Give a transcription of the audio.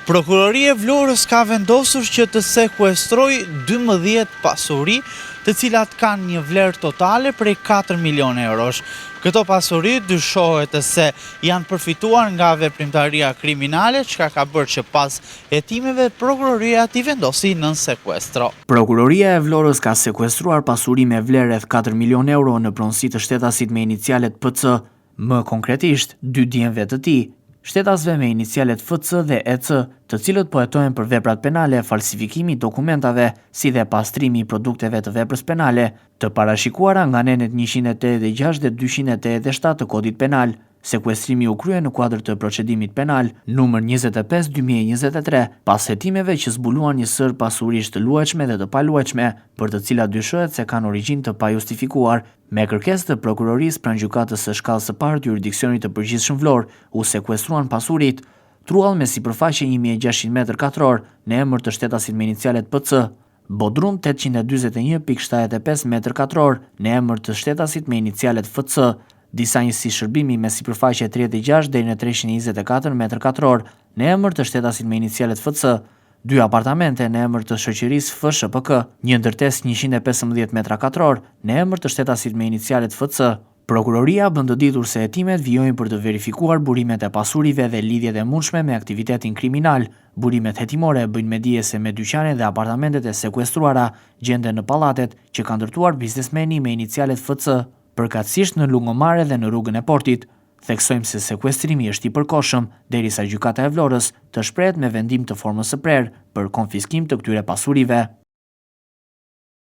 Prokuroria e Vlorës ka vendosur që të sekuestroj 12 pasuri, të cilat kanë një vlerë totale prej 4 milion eurosh. Këto pasuri dyshohet se janë përfituar nga veprimtaria kriminale, çka ka bërë që pas hetimeve prokuroria t'i vendosi nën sekuestro. Prokuroria e Vlorës ka sekuestruar pasuri me vlerë rreth 4 milion euro në pronësi të shtetasit me inicialet PC, më konkretisht 2 djemve të tij, shtetasve me inicialet FC dhe EC, të cilët po hetohen për veprat penale, falsifikimi i dokumentave, si dhe pastrimi i produkteve të veprës penale, të parashikuara nga nenet 186 dhe 287 të kodit penal. Sekuestrimi u krye në kuadër të procedimit penal numër 25/2023, pas hetimeve që zbuluan një sër pasurish të luajtshme dhe të paluajtshme, për të cilat dyshohet se kanë origjinë të pajustifikuar. Me kërkesë të prokurorisë pranë gjykatës së shkallës së parë të jurisdiksionit të përgjithshëm Vlorë, u sekuestruan pasurit, truall me sipërfaqe 1600 m2 në emër të shtetasit me inicialet PC, bodrum 841.75 m2 në emër të shtetasit me inicialet FC, disa njësi shërbimi me sipërfaqe 36 deri në 324 m2 në emër të shtetasit me inicialet FC, 2 apartamente në emër të shoqërisë FSHPK, një ndërtesë 115 m2 në emër të shtetasit me inicialet FC. Prokuroria bën të ditur se hetimet vijojnë për të verifikuar burimet e pasurive dhe lidhjet e mundshme me aktivitetin kriminal. Burimet hetimore bëjnë me dije se me dyqanet dhe apartamentet e sekuestruara gjenden në pallatet që ka ndërtuar biznesmeni me inicialet FC, përkatësisht në lungomare dhe në rrugën e Portit. Theksojmë se sekuestrimi është i përkohshëm derisa gjykata e Vlorës të shprehet me vendim të formës së prerë për konfiskim të këtyre pasurive.